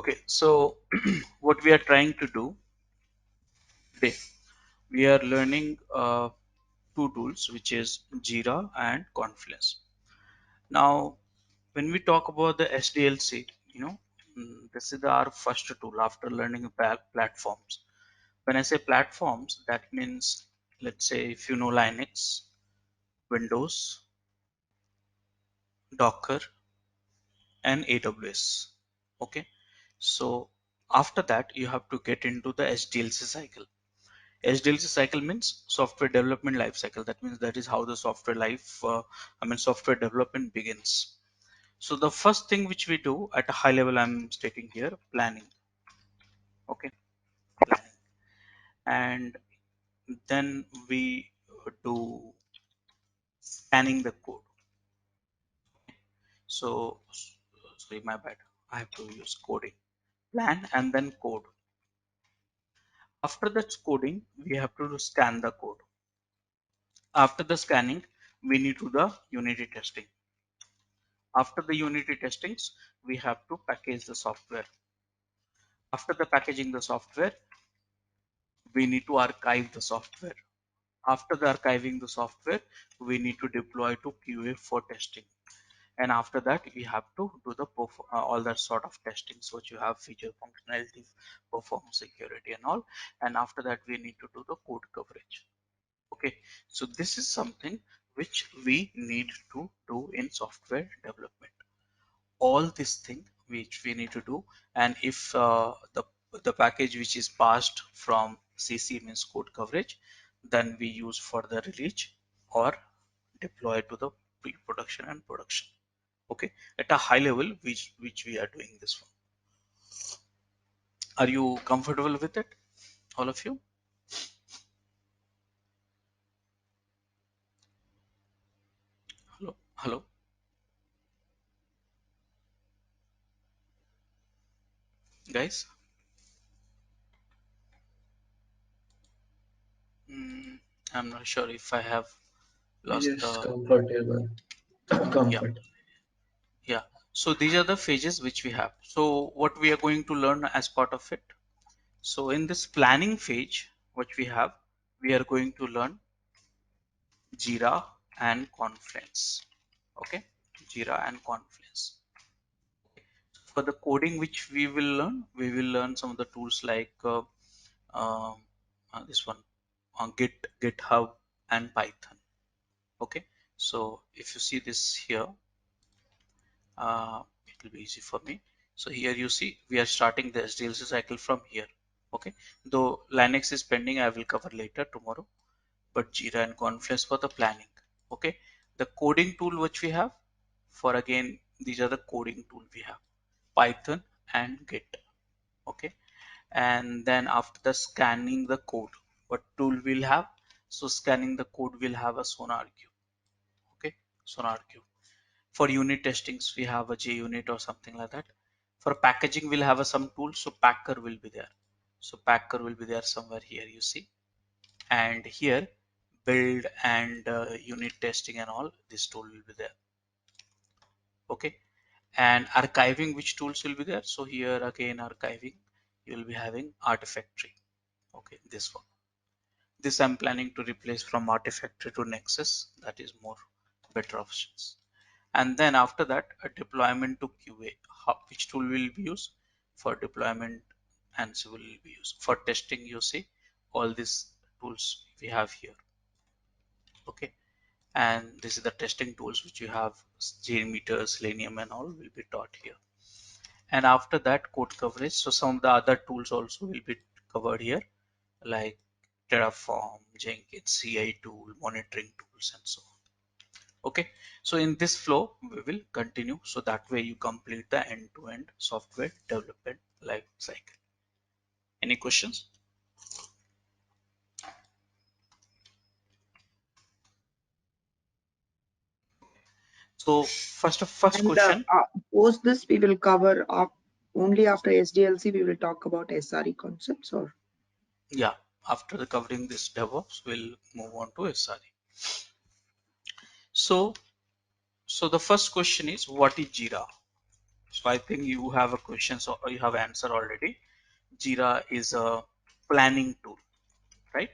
Okay, so what we are trying to do today, we are learning two tools, which is Jira and Confluence. Now, when we talk about the SDLC, this is our first tool after learning platforms. When I say platforms, that means, let's say, if you know Linux, Windows, Docker, and AWS. Okay, so after that, you have to get into the SDLC cycle. SDLC cycle means software development life cycle. That means that is how the software development begins. So the first thing which we do at a high level, I'm stating here, planning. Okay, planning, and then we do scanning the code. So, sorry, my bad. I have to use coding, plan, and then code. After that coding, we have to scan the code. After the scanning, we need to do the unity testing. After the unity testings, we have to package the software. After the packaging the software, we need to archive the software. After the archiving the software, we need to deploy to QA for testing. And after that, we have to do the all that sort of testing. So you have feature functionality, performance, security, and all. And after that, we need to do the code coverage. Okay, so this is something which we need to do in software development. All this thing which we need to do, and if the package which is passed from CC means code coverage, then we use for the release or deploy to the pre-production and production. Okay, at a high level, which we are doing this one. Are you comfortable with it, all of you? Hello, hello, guys. Mm, I'm not sure if I have lost Yes, the comfortable. yeah. Comfort. Yeah, so these are the phases which we have. So what we are going to learn as part of it. So in this planning phase, what we are going to learn Jira and Confluence. Okay, Jira and Confluence. For the coding which we will learn some of the tools like um, this one, Git, GitHub, and Python. Okay, so if you see this here, it will be easy for me. So here you see we are starting the SDLC cycle from here. Okay, though Linux is pending, I will cover later tomorrow, but Jira and Confluence for the planning. Okay, the coding tool which we have, for again, these are the coding tool we have, Python and Git. Okay, and then after the scanning the code, what tool we'll have? So scanning the code will have a sonar cube. Okay, sonar cube. For unit testings, we have a JUnit or something like that. For packaging, we'll have some tool. So Packer will be there. So Packer will be there somewhere here, you see. And here, build and unit testing and all, this tool will be there. Okay. And archiving, which tools will be there? So here again, archiving, you will be having Artifactory. Okay, this one. This I'm planning to replace from Artifactory to Nexus. That is more better options. And then after that, a deployment to QA. Which tool will be used for deployment? Ansible will be used for testing. You see all these tools we have here. Okay, and this is the testing tools which you have, JMeter, Selenium, and all will be taught here. And after that, code coverage. So some of the other tools also will be covered here, like Terraform, Jenkins, CI tool, monitoring tools, and so on. Okay, so in this flow we will continue, so that way you complete the end-to-end software development life cycle. Any questions? So first And question. post this, we will cover only after SDLC, we will talk about SRE concepts, or Yeah, after the covering this DevOps, we'll move on to SRE. So the first question is, what is Jira? So I think you have a question, so you have answer already. Jira is a planning tool, right?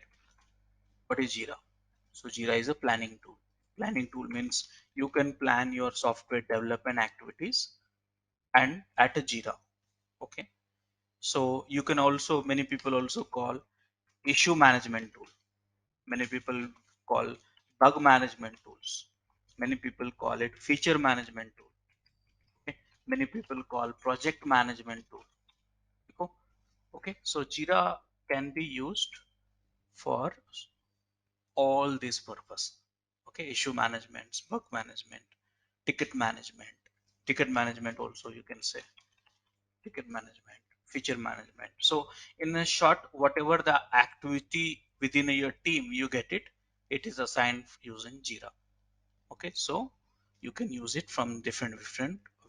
What is Jira? So Jira is a planning tool. Planning tool means you can plan your software development activities and at a Jira. Okay. So you can also, many people also call issue management tool. Many people call bug management tools. Many people call it feature management tool. Okay. Many people call project management tool. Okay. Okay. So Jira can be used for all these purpose. Okay, issue management, bug management, ticket management, ticket management also you can say, ticket management, feature management. So in a short, whatever the activity within your team you get it, it is assigned using Jira. Okay, so you can use it from different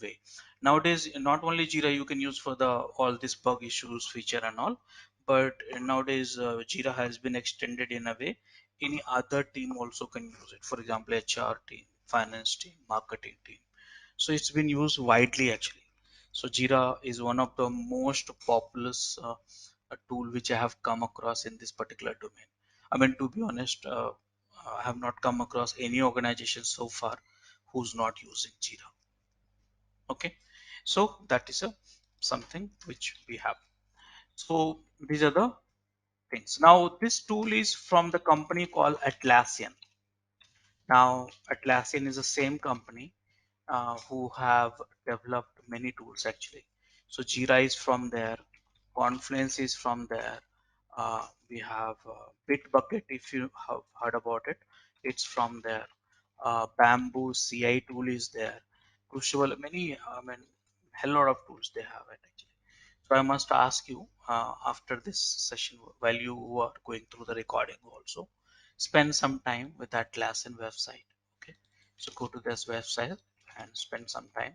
way. Nowadays not only Jira you can use for the all these bug issues, feature and all, but nowadays Jira has been extended in a way any other team also can use it. For example, HR team, finance team, marketing team. So it's been used widely actually. So Jira is one of the most popular tool which I have come across in this particular domain. I mean, to be honest, I have not come across any organization so far who's not using Jira. Okay, so that is a something which we have. So these are the things. Now this tool is from the company called Atlassian. Now Atlassian is the same company who have developed many tools actually. So Jira is from there, Confluence is from there. We have Bitbucket, if you have heard about it, it's from there. Bamboo CI tool is there. Crucible, many, I mean, hell lot of tools they have it actually. So I must ask you after this session, while you are going through the recording also, spend some time with that Atlassian website. Okay, so go to this website and spend some time.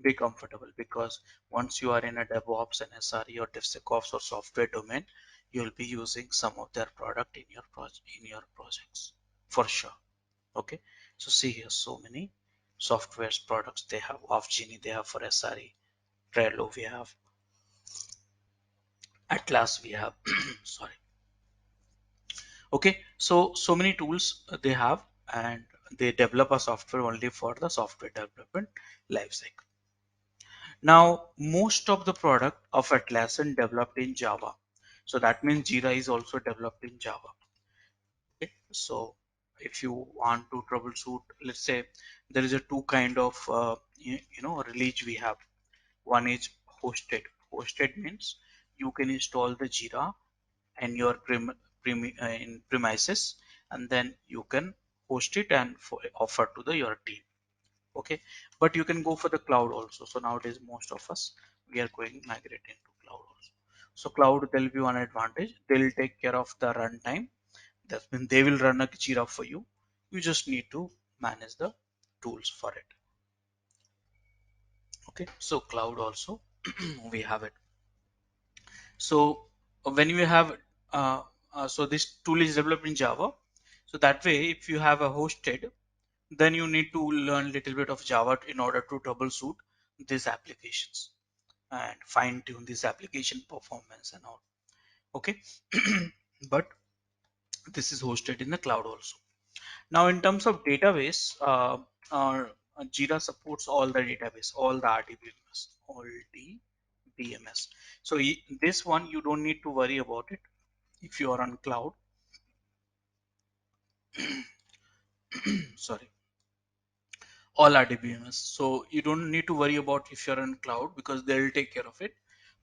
Be comfortable, because once you are in a DevOps and SRE or DevSecOps or software domain, you'll be using some of their product in your projects for sure. Okay, so see here, so many softwares products they have. Of Genie they have for SRE, Trello we have, Atlas we have. Sorry. Okay, so many tools they have, and they develop a software only for the software development lifecycle. Now most of the product of Atlassian developed in Java, so that means Jira is also developed in Java. Okay, so if you want to troubleshoot, let's say there is a two kind of release we have. One is hosted. Hosted means you can install the Jira and your in premises, and then you can host it and offer to the your team. Okay, but you can go for the cloud also. So nowadays most of us, we are going migrate into cloud also. So cloud, there will be one advantage, they'll take care of the runtime. That means they will run a Jira for you. You just need to manage the tools for it. Okay, so cloud also we have it. So when you have so this tool is developed in Java. So that way, if you have a hosted, then you need to learn little bit of Java in order to troubleshoot these applications and fine tune this application performance and all. Okay, but this is hosted in the cloud also. Now in terms of database, uh, Jira supports all the database, all the RDBMS, all the BMS. So this one you don't need to worry about it if you are on cloud. Sorry, all RDBMS. So you don't need to worry about if you're on cloud, because they'll take care of it.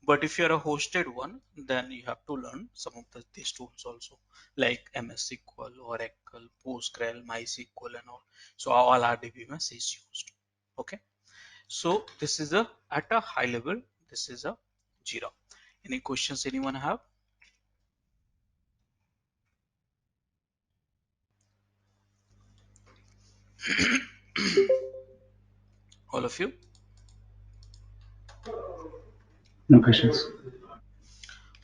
But if you're a hosted one, then you have to learn some of these tools also, like MS SQL, Oracle, Postgres, MySQL, and all. So all RDBMS is used. Okay. So this is a at a high level. This is a Jira. Any questions anyone have? All of you? No questions.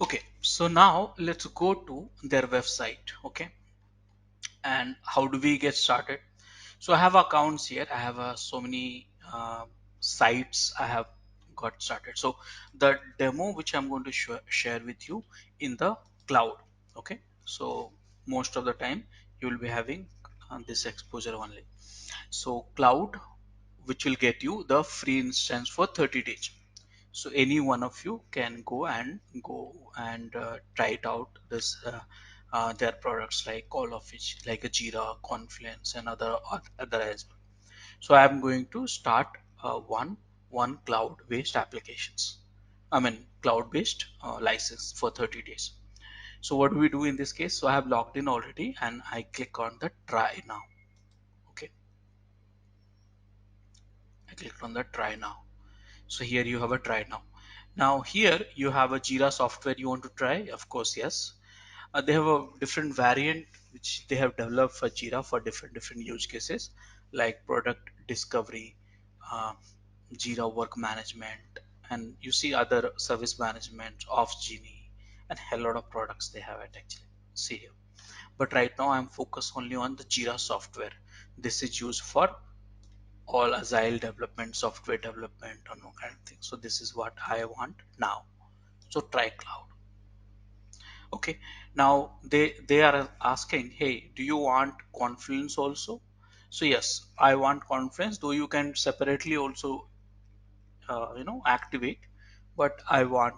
Okay. So now let's go to their website. Okay. And how do we get started? So I have accounts here. I have so many sites I have got started. So the demo which I'm going to share with you in the cloud. Okay, so most of the time you will be having this exposure only. So cloud, which will get you the free instance for 30 days. So any one of you can go and try it out this their products like all of which like a Jira, Confluence, and other as well. So I'm going to start one cloud based applications. I mean cloud based license for 30 days. So what do we do in this case? So I have logged in already and I click on the try now. Okay, I clicked on the try now. So here you have a try now. Now here you have a Jira software you want to try. Of course, yes. They have a different variant which they have developed for Jira for different use cases like product discovery, uh, Jira work management, and you see other service management of Genie and a lot of products they have it actually. See here. But right now I'm focused only on the Jira software. This is used for all agile development, software development, or no kind of thing. So this is what I want now. So try cloud. Okay. Now they are asking, hey, do you want Confluence also? So yes, I want Confluence. Though you can separately also activate, but I want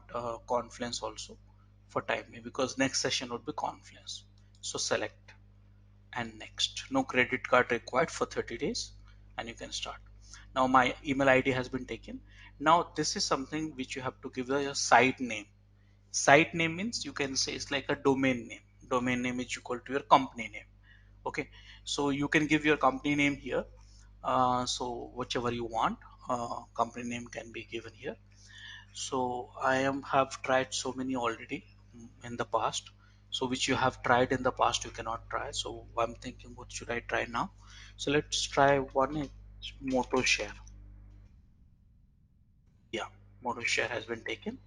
Confluence also for time being because next session would be Confluence. So select and next. No credit card required for 30 days and you can start. Now my email ID has been taken. Now this is something which you have to give a site name. Site name means you can say it's like a domain name. Domain name is equal to your company name. Okay, so you can give your company name here. So whichever you want, company name can be given here. So I have tried so many already in the past. So which you have tried in the past, you cannot try. So I'm thinking, what should I try now? So let's try one. It's Moto Share. Yeah, Moto Share has been taken.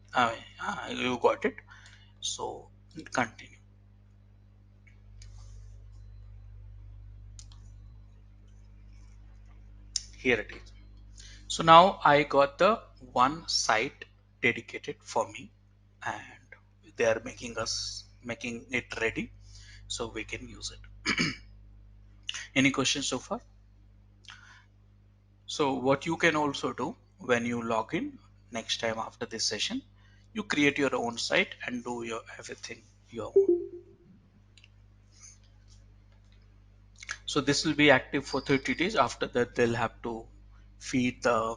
You got it. So continue. Here it is. So now I got the one site dedicated for me, and they are making it ready so we can use it. Any questions so far? So what you can also do when you log in next time after this session, you create your own site and do your everything your own. So this will be active for 30 days. After that, they'll have to feed the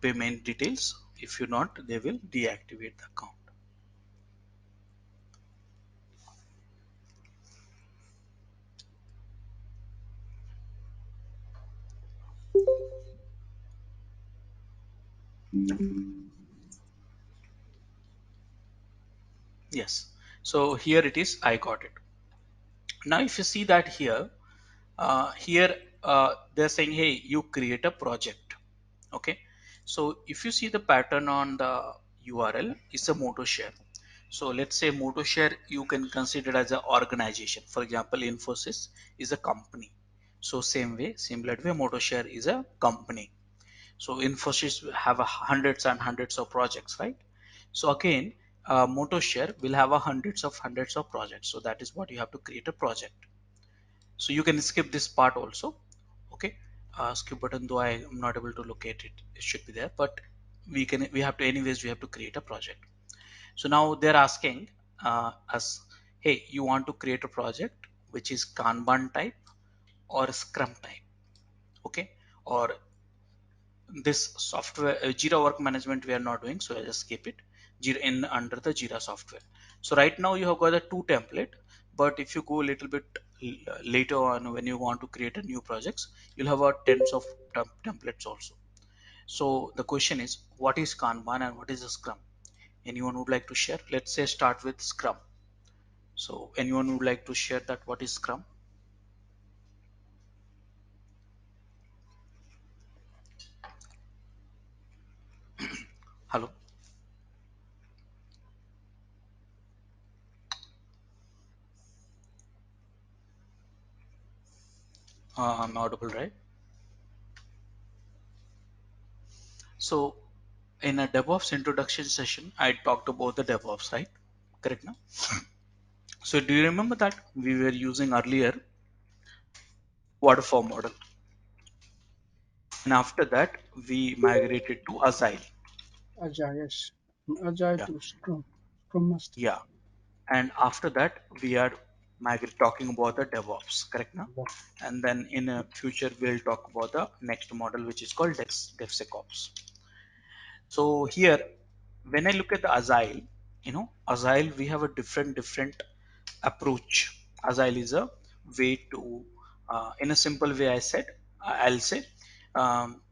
payment details. If you not, they will deactivate the account. Yes. So here it is. I got it. Now, if you see that here they're saying, hey, you create a project. Okay, so if you see the pattern on the URL, it's a Moto Share. So let's say Moto Share you can consider as an organization. For example, Infosys is a company. So similar way, Moto Share is a company. So Infosys will have hundreds and hundreds of projects, right? So again, Moto Share will have a hundreds of projects. So that is what you have to create a project. So you can skip this part also. Okay, skip button, though I am not able to locate it, it should be there, but we have to anyways, we have to create a project. So now they're asking us, hey, you want to create a project which is Kanban type or Scrum type. Okay, or this software Jira work management we are not doing, so I just skip it. Jira in under the Jira software. So right now you have got the two template, but if you go a little bit later on when you want to create a new projects, you'll have a tens of templates also. So the question is, what is Kanban and what is a Scrum? Anyone would like to share? Let's say start with Scrum. So anyone would like to share that what is Scrum? Hello, I'm audible, right? So in a DevOps introduction session, I talked about the DevOps, right? Correct now? So do you remember that we were using earlier waterfall model, and after that we migrated to Agile. Agile, yes. Agile Yeah, to Scrum. Scrum Master. yeah. And after that we are talking about the DevOps, correct now? And then in a future we'll talk about the next model, which is called DevSecOps. So here, when I look at the Agile, Agile, we have a different approach. Agile is a way to, in a simple way, I'll say,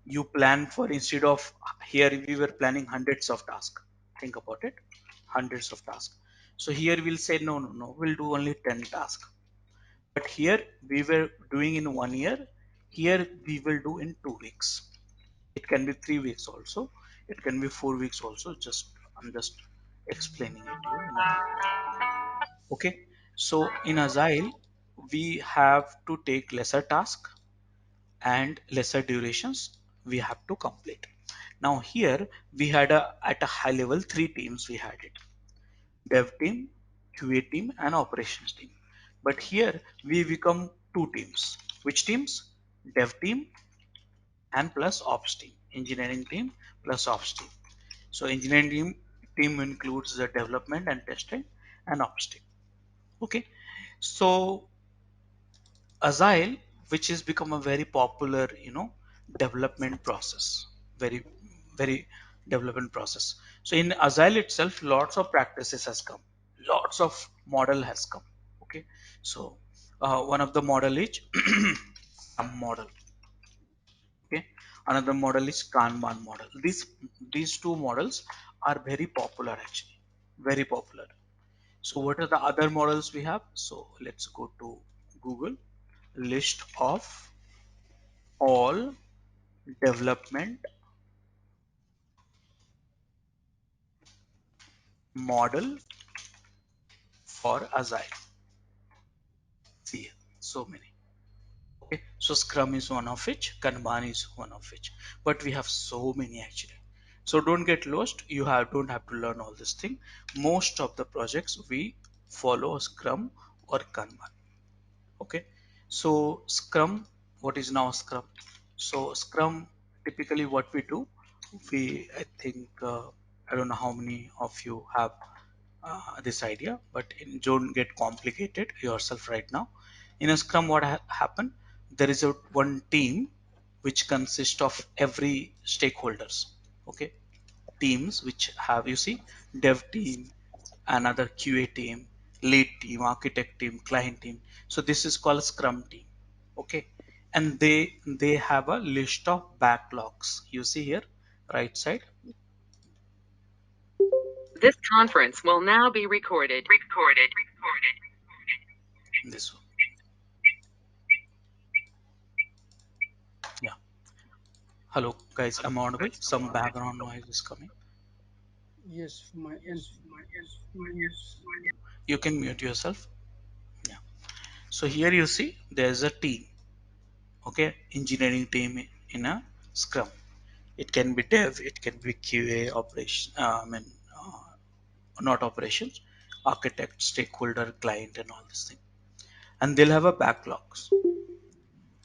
you plan for, instead of, here we were planning hundreds of tasks. Think about it, hundreds of tasks. So here we'll say, no, no, no, we'll do only 10 tasks. But here we were doing in 1 year. Here we will do in 2 weeks. It can be 3 weeks also. It can be 4 weeks also. I'm just explaining it to you in a way. Okay. So in Agile, we have to take lesser task and lesser durations we have to complete. Now here we had at a high level three teams we had it: dev team, QA team, and operations team. But here we become two teams. Which teams? Dev team and plus ops team. Engineering team plus ops team. So engineering team includes the development and testing and ops team. Okay. So Agile, which has become a very popular, development process, very, very development process. So in Agile itself, lots of practices has come, lots of model has come. Okay. So one of the model is Scrum model. Okay. Another model is Kanban model. These two models are very popular actually, very popular. So what are the other models we have? So let's go to Google, list of all development model for Agile. See, so many. Okay, so Scrum is one of which, Kanban is one of which, but we have so many actually. So don't get lost. Don't have to learn all this thing. Most of the projects we follow Scrum or Kanban. Okay, so Scrum, what is now Scrum? So Scrum, typically what we do, we I think I don't know how many of you have this idea, but don't get complicated yourself right now. In a Scrum, what happen, there is a one team which consists of every stakeholders. Okay, teams which have, you see, dev team, another QA team, lead team, architect team, client team. So this is called Scrum team. Okay, and they have a list of backlogs. You see here, right side. This conference will now be recorded. This one. Yeah. Hello, guys. I'm audible. Some background noise is coming. Yes, from my end. Yes. You can mute yourself. Yeah. So here you see there's a team. Okay, engineering team in a Scrum. It can be dev, it can be QA, operation. Not operations, architect, stakeholder, client, and all this thing. And they'll have a backlogs: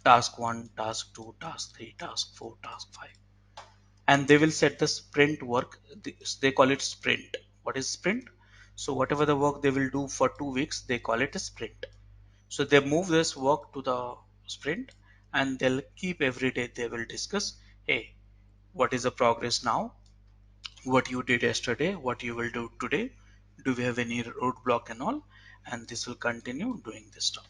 task one, task two, task three, task four, task five. And they will set the sprint work. They call it sprint. What is sprint? So whatever the work they will do for 2 weeks, they call it a sprint. So they move this work to the sprint, and they'll keep every day. They will discuss, hey, what is the progress now? What you did yesterday, what you will do today, do we have any roadblock and all, and this will continue doing this stuff.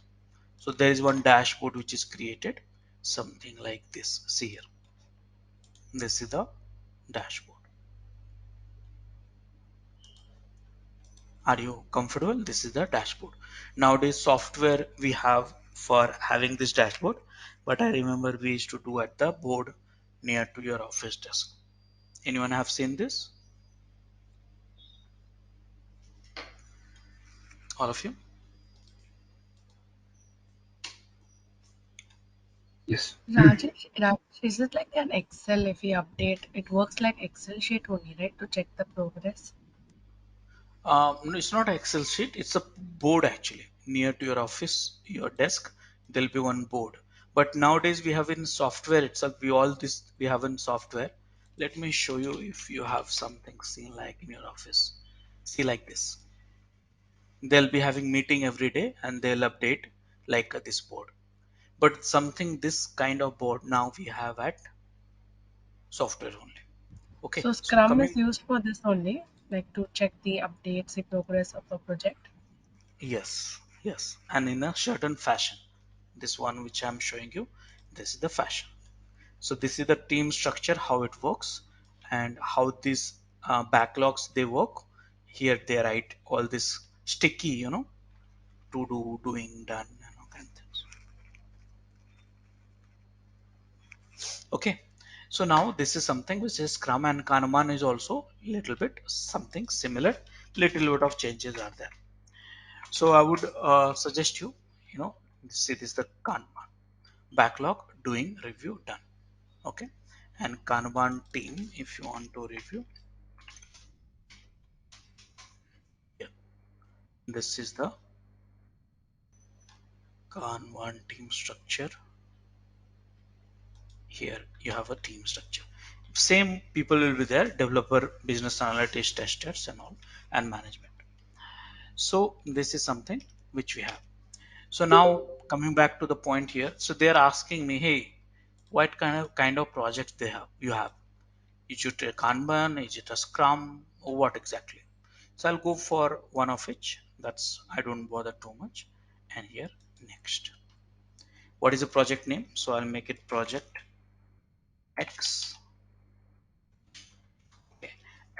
So there is one dashboard which is created, something like this. See here, this is the dashboard. Are you comfortable? This is the dashboard. Nowadays software we have for having this dashboard, but I remember we used to do at the board near to your office desk. Anyone have seen this? All of you? Yes. Rajesh, is it like an Excel if we update? It works like Excel sheet only, right? To check the progress. No, it's not an Excel sheet. It's a board actually. Near to your office, your desk, there'll be one board. But nowadays we have in software itself. We have in software. Let me show you if you have something seen like in your office. See like this. They'll be having meeting every day and they'll update like this board. But something this kind of board now we have at software only. Okay. So So Scrum coming. is used for this only, like to check the updates, the progress of a project. Yes, yes, and in a certain fashion. This one which I'm showing you, this is the fashion. So this is the team structure, how it works, and how these backlogs they work. Here they write all this sticky, to do, doing, done, and all kind of things. Okay, so now this is something which is Scrum, and Kanban is also little bit something similar. Little bit of changes are there. So I would suggest you, see this is the Kanban. Backlog, doing, review, done. Okay, and Kanban team if you want to review, yeah, this is the Kanban team structure. Here you have a team structure, same people will be there, developer, business analyst, testers and all, and management. So this is something which we have. So now coming back to the point here, so they are asking me, hey, what kind of projects they have you have. Is it a Kanban? Is it a Scrum? Or what exactly? So I'll go for one of each. That's I don't bother too much. And here next. What is the project name? So I'll make it project X. Okay.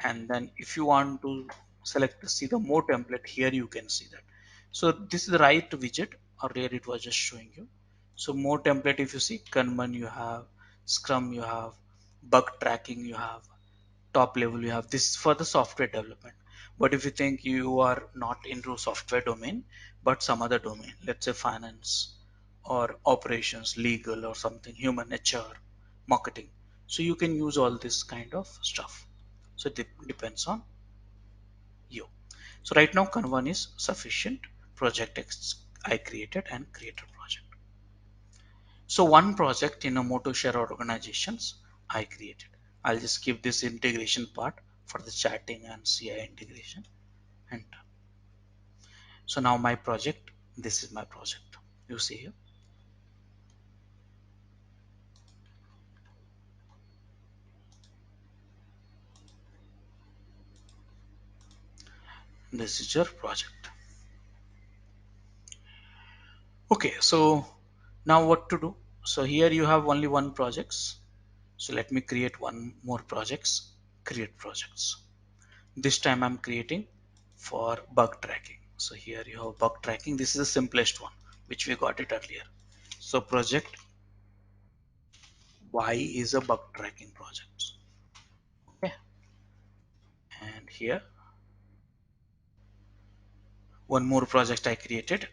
And then if you want to select see the more template here you can see that. So this is the right widget. Earlier it was just showing you. So more template if you see Kanban you have, Scrum you have, bug tracking you have, top level you have. This is for the software development. But if you think you are not into software domain but some other domain, let's say finance or operations, legal or something, human, HR, marketing, so you can use all this kind of stuff. So it depends on you. So right now Kanban is sufficient. Project X I created and created project. So one project in a motor share organizations I created. I'll just skip this integration part for the chatting and CI integration. And so now my project, this is my project. You see here, this is your project. Okay, so now what to do? So here you have only one projects. So let me create one more projects, create projects. This time I'm creating for bug tracking. So here you have bug tracking. This is the simplest one, which we got it earlier. So project Y is a bug tracking project. Okay. And here one more project I created,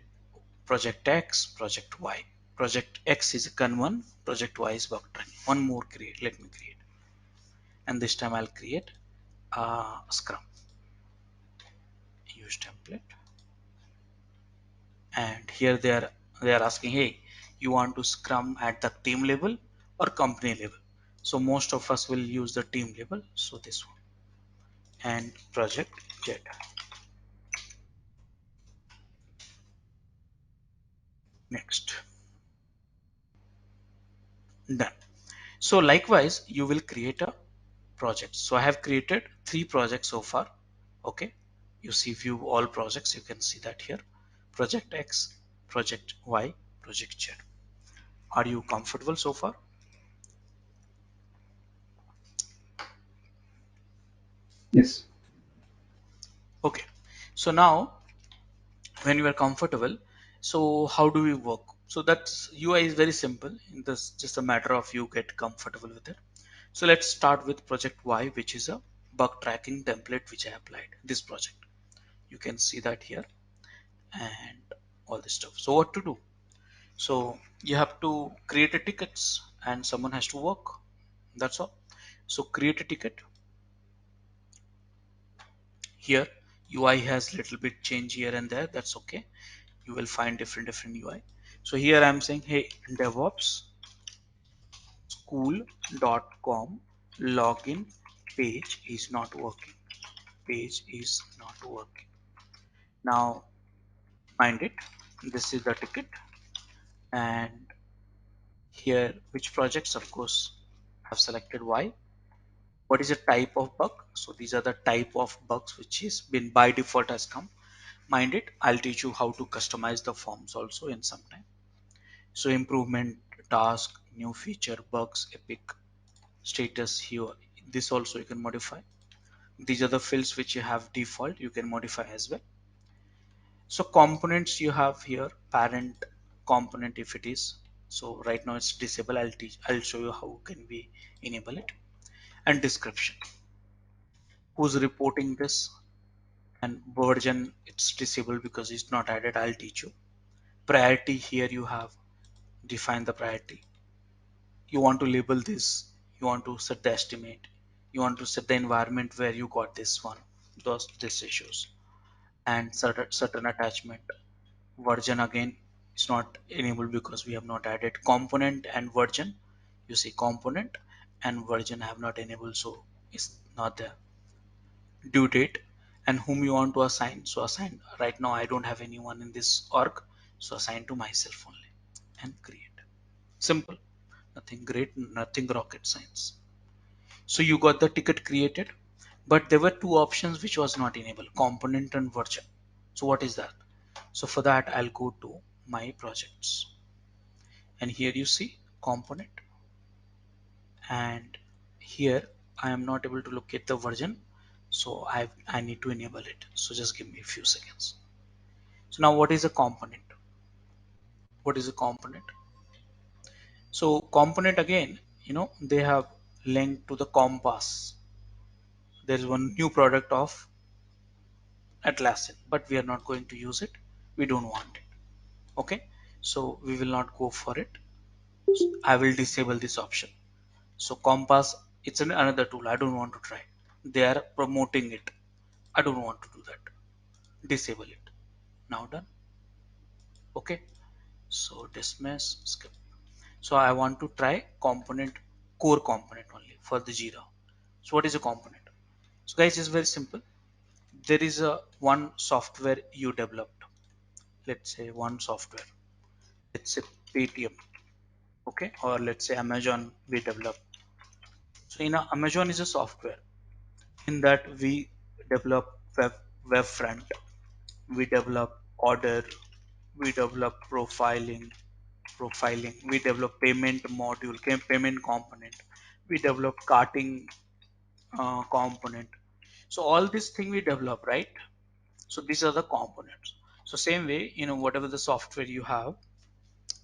project X, project Y. Project X is Kanban, project Y is bug tracking. One more create, let me create. And this time I'll create Scrum. Use template. And here they are asking, hey, you want to Scrum at the team level or company level? So most of us will use the team level. So this one. And project Z. Next. Done. So likewise, you will create a project. So I have created 3 projects so far. Okay. You see view all projects. You can see that here. Project X, project Y, project Z. Are you comfortable so far? Yes. Okay. So now when you are comfortable, so how do we work? So that's UI is very simple. In this just a matter of you get comfortable with it. So let's start with project Y, which is a bug tracking template which I applied this project. You can see that here and all this stuff. So what to do? So you have to create a tickets and someone has to work. That's all. So create a ticket. Here UI has little bit change here and there. That's okay. You will find different UI. So here I'm saying, hey, DevOps school.com login page is not working. Page is not working. Now find it. This is the ticket, and here which projects, of course, have selected Y. What is the type of bug? So these are the type of bugs which is been by default has come. Mind it, I'll teach you how to customize the forms also in some time. So improvement, task, new feature, bugs, epic, status here. This also you can modify. These are the fields which you have default, you can modify as well. So components you have here, parent component if it is. So right now it's disabled. I'll show you how can we enable it. And description. Who's reporting this? And version it's disabled because it's not added. I'll teach you. Priority here you have define the priority. You want to label this. You want to set the estimate. You want to set the environment where you got this one, these issues, and certain attachment. Version again is not enabled because we have not added component and version. You see component and version have not enabled, so it's not there. Due date and whom you want to assign. So assign, right now I don't have anyone in this org, so assign to myself only and create. Simple, nothing great, nothing rocket science. So you got the ticket created, but there were two options which was not enabled, component and version. So what is that? So for that I'll go to my projects, and here you see component, and here I am not able to locate the version, so I need to enable it. So just give me a few seconds. So now what is a component? What is a component? So component again, they have linked to the compass. There is one new product of Atlassian, but we are not going to use it. We don't want it. Okay, so we will not go for it. I will disable this option. So compass, it's another tool. I don't want to try. They are promoting it. I don't want to do that. Disable it. Now done. Okay. So dismiss, skip. So I want to try component, core component only for the Jira. So what is a component? So guys, it's very simple. There is a one software you developed. Let's say one software. Let's say Paytm. Okay. Or let's say Amazon we develop. So Amazon is a software. In that we develop web front, we develop order, we develop profiling, we develop payment module, payment component, we develop carting component. So all this thing we develop, right? So these are the components. So same way, whatever the software you have,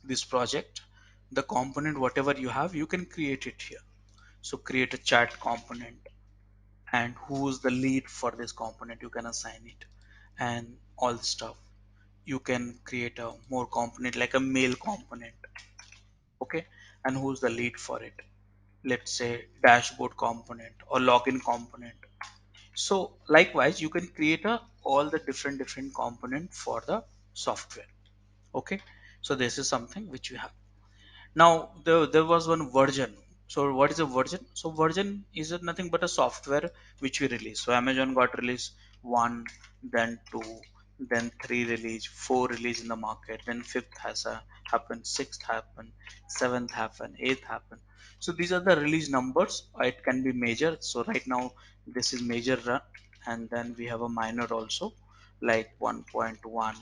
this project, the component whatever you have, you can create it here. So create a chat component, and who's the lead for this component, you can assign it, and all the stuff. You can create a more component like a mail component. Okay, and who's the lead for it? Let's say dashboard component or login component. So likewise you can create all the different component for the software. Okay, so this is something which you have. Now there was one version. So what is a version? So version is nothing but a software which we release. So Amazon got release 1, then 2, then 3 release, 4 release in the market, then 5th has happened, 6th happened, 7th happened, 8th happened. So these are the release numbers. It can be major. So right now this is major run, and then we have a minor also like 1.1,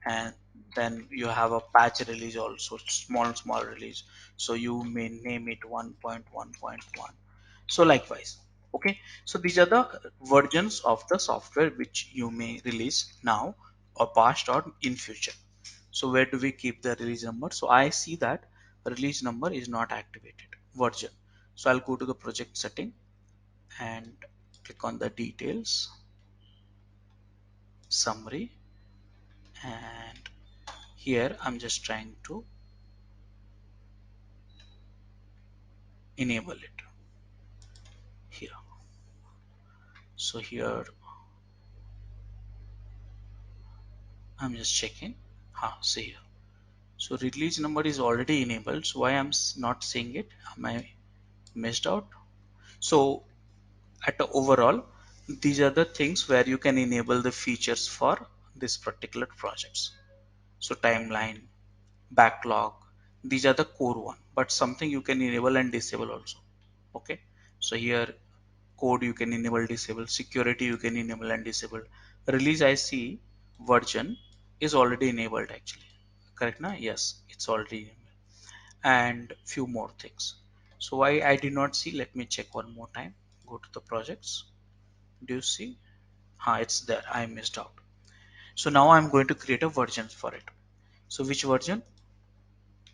and then you have a patch release also, small release, so you may name it 1.1.1. so likewise. Okay, so these are the versions of the software which you may release now or past or in future. So where do we keep the release number? So I see that release number is not activated version. So I'll go to the project setting and click on the details, summary, and here I'm just trying to enable it here. So here I'm just checking. See here. So release number is already enabled. So why I'm not seeing it? Am I missed out? So at the overall, these are the things where you can enable the features for this particular projects. So timeline, backlog, these are the core one, but something you can enable and disable also. Okay, so here code you can enable, disable, security you can enable and disable. Release I see version is already enabled actually, correct now? Yes, it's already enabled, and few more things. So why I did not see, let me check one more time. Go to the projects. Do you see? It's there. I missed out. So now I'm going to create a version for it. So which version?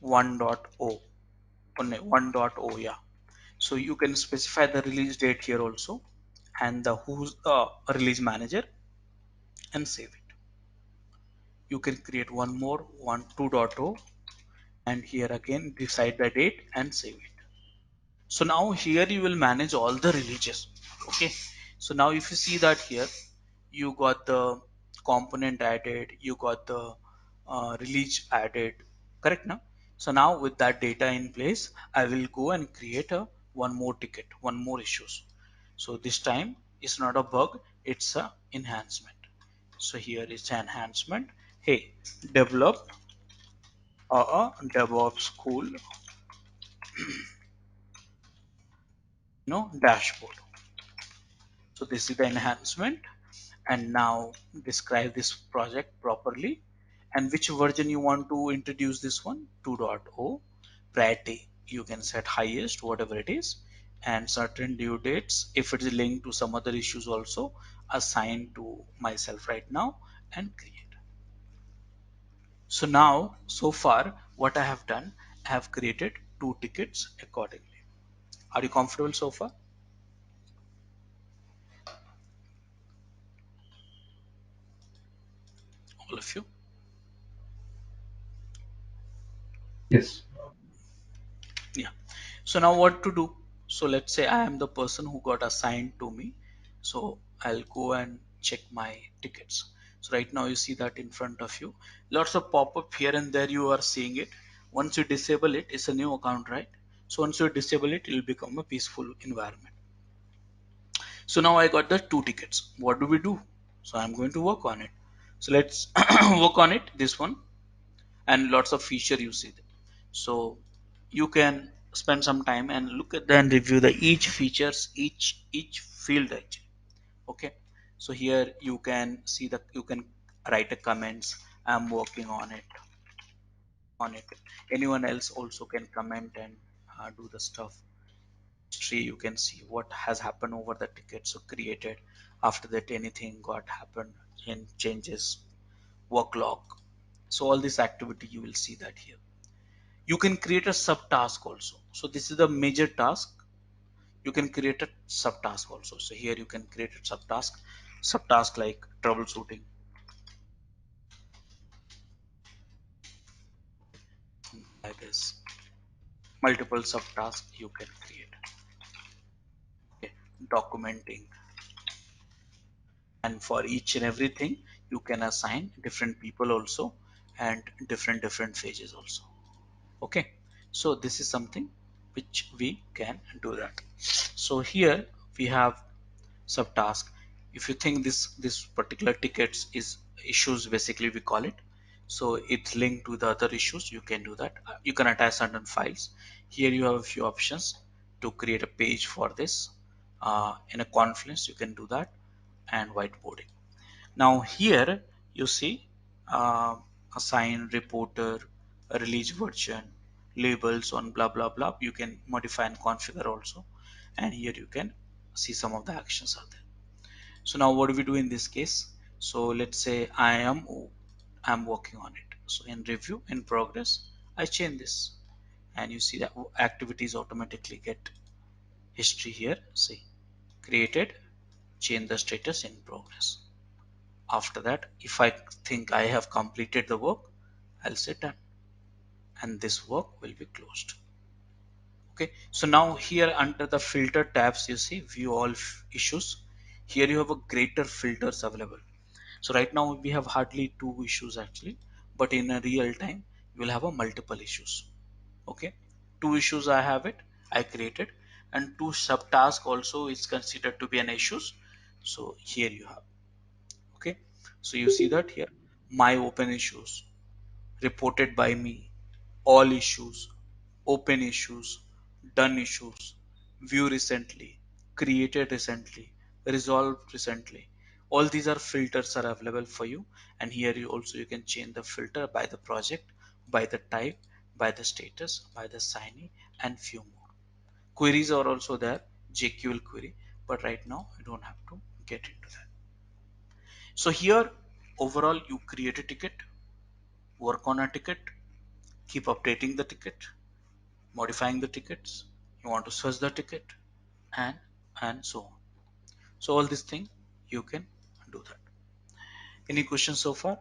1.0. Oh, no, 1.0, yeah. So you can specify the release date here also, and the who's release manager, and save it. You can create one more, 2.0, and here again decide the date and save it. So now here you will manage all the releases. Okay, so now if you see that here you got the component added, you got the release added, correct now? So now with that data in place, I will go and create a one more ticket, one more issues. So this time it's not a bug, it's a enhancement. So here is enhancement. Hey, develop a DevOps cool, dashboard. So this is the enhancement, and now describe this project properly, and which version you want to introduce this one. 2.0. Priority you can set highest, whatever it is, and certain due dates if it is linked to some other issues also assign to myself right now, and create. So now so far what I have done, I have created two tickets accordingly. Are you comfortable so far, all of you? Yes. Yeah. So now what to do? So let's say I am the person who got assigned to me. So I'll go and check my tickets. So right now you see that in front of you, lots of pop-up here and there, you are seeing it. Once you disable it, it's a new account, right? So once you disable it, it will become a peaceful environment. So now I got the two tickets. What do we do? So I'm going to work on it. So let's work on it, this one, and lots of feature you see there. So you can spend some time and look at them and review the each features, each field actually. Okay, so here you can see that you can write a comments. I'm working on it. Anyone else also can comment and do the stuff. History, you can see what has happened over the tickets so created. After that, anything got happened in changes, work log. So all this activity you will see that here. You can create a subtask also. So this is the major task. You can create a subtask also. So here you can create a subtask like troubleshooting, like this. Multiple subtasks you can create. Okay. Documenting, and for each and everything you can assign different people also, and different phases also. Okay, so this is something which we can do that. So here we have subtask. If you think this particular tickets is issues, basically we call it, so it's linked to the other issues, you can do that. You can attach certain files. Here you have a few options to create a page for this. In a Confluence you can do that, and whiteboarding. Now here you see uh, assign reporter, a release version, labels on blah blah blah. You can modify and configure also, and here you can see some of the actions are there. So now what do we do in this case? So let's say I'm working on it. So in review, in progress, I change this, and you see that activities automatically get history here. See, created, change the status in progress. After that, if I think I have completed the work, I'll say done, and this work will be closed. Okay, so now here under the filter tabs, you see view all issues. Here you have a greater filters available. So right now we have hardly 2 issues actually, but in a real time you will have a multiple issues. Okay, 2 issues I have it, I created, and 2 subtask also is considered to be an issues. So here you have. Okay, so you see that here my open issues, reported by me, all issues, open issues, done issues, view recently, created recently, resolved recently. All these are filters are available for you, and here you also you can change the filter by the project, by the type, by the status, by the signee, and few more. Queries are also there, JQL query, but right now you don't have to get into that. So here overall you create a ticket, work on a ticket, keep updating the ticket, modifying the tickets, you want to search the ticket, and so on. So all these things you can do that. Any questions so far?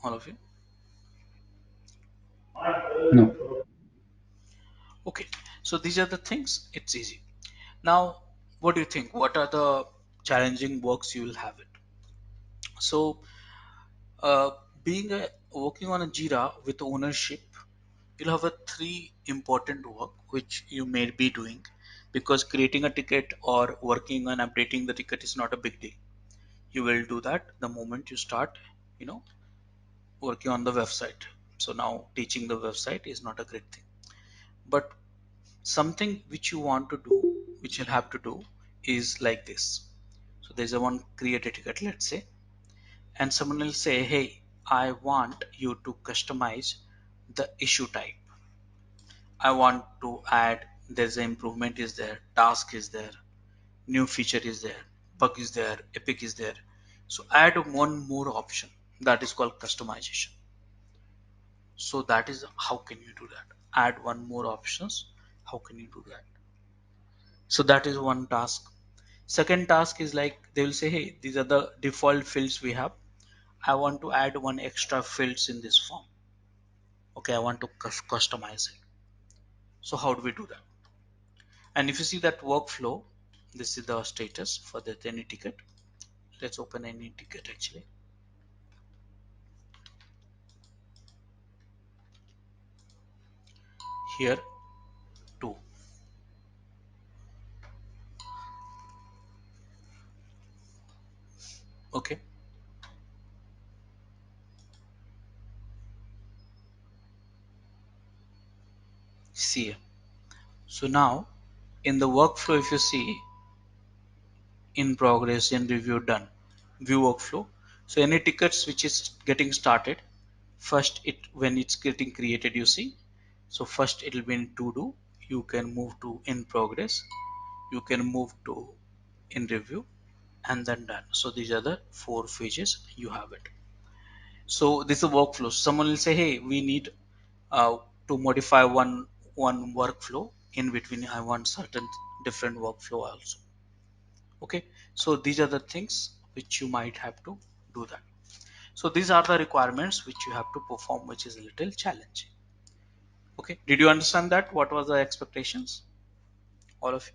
All of you? No. Okay. So these are the things. It's easy. Now, what do you think? What are the challenging works you will have it? So, uh, being a, working on a Jira with ownership, you'll have a 3 important work which you may be doing, because creating a ticket or working on updating the ticket is not a big deal. You will do that the moment you start, you know, working on the website. So now teaching the website is not a great thing, but something which you want to do, which you'll have to do, is like this. So there's a one create a ticket, let's say, and someone will say, hey, I want you to customize the issue type. I want to add, there's an improvement is there, task is there, new feature is there, bug is there, epic is there. So add one more option, that is called customization. So that is how can you do that, add one more options, how can you do that? So that is one task. Second task is like they will say, hey, these are the default fields we have, I want to add one extra fields in this form. Okay, I want to customize it. So how do we do that? And if you see that workflow, this is the status for that any ticket. Let's open any ticket actually. Here two. Okay, see here. So now in the workflow, if you see in progress, in review, done, view workflow. So any tickets which is getting started, first it when it's getting created, you see. So first it will be in to do. You can move to in progress. You can move to in review, and then done. So these are the 4 phases you have it. So this is a workflow. Someone will say, hey, we need to modify one workflow in between. I want certain different workflow also. Okay, so these are the things which you might have to do that. So these are the requirements which you have to perform, which is a little challenging. Okay, did you understand that? What was the expectations, all of you?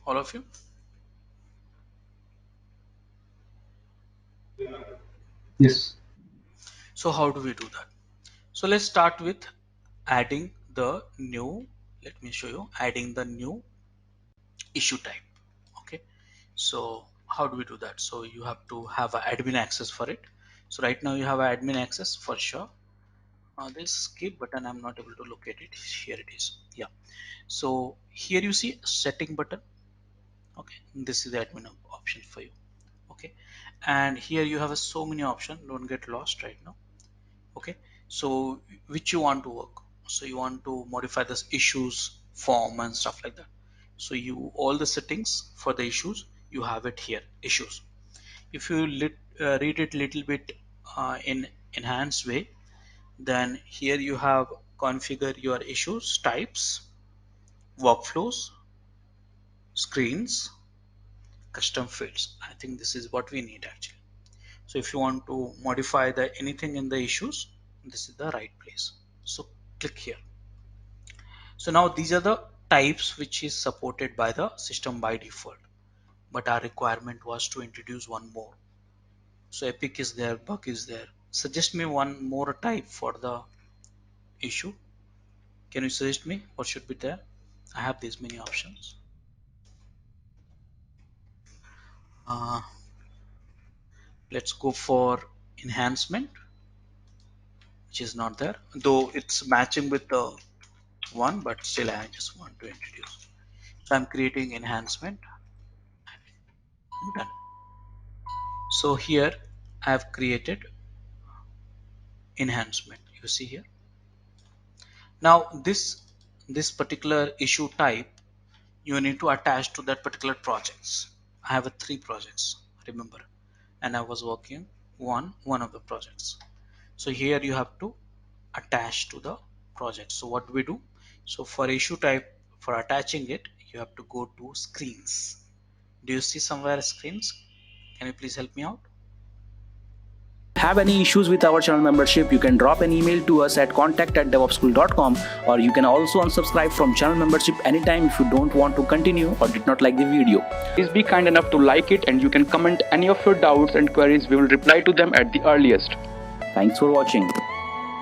All of you? Yes. So how do we do that? So let's start with adding the new, let me show you, adding the new issue type. Okay, so how do we do that? So you have to have a admin access for it. So right now you have a admin access for sure. This skip button, I'm not able to locate it. Here it is. Yeah, so here you see setting button. Okay, this is the admin option for you. Okay, and here you have a so many options, don't get lost right now. Okay, so which you want to work, so you want to modify this issues form and stuff like that. So you all the settings for the issues you have it here, issues. If you read it little bit in enhanced way, then here you have configure your issues types, workflows, screens, custom fields. I think this is what we need actually. So if you want to modify anything in the issues, this is the right place. So click here. So now these are the types which is supported by the system by default, but our requirement was to introduce one more. So epic is there, bug is there. Suggest me one more type for the issue. Can you suggest me what should be there? I have these many options. uh, let's go for enhancement, which is not there, though it's matching with the one, but still I just want to introduce. So I'm creating enhancement. Done. So here I have created enhancement, you see here. Now this particular issue type you need to attach to that particular projects. I have 3 projects, remember, and I was working one of the projects. So here you have to attach to the project. So what do we do? So for issue type, for attaching it, you have to go to screens. Do you see somewhere screens? Can you please help me out? Have any issues with our channel membership, you can drop an email to us at contact@devopsschool.com, or you can also unsubscribe from channel membership anytime if you don't want to continue or did not like the video. Please be kind enough to like it, and you can comment any of your doubts and queries. We will reply to them at the earliest. Thanks for watching.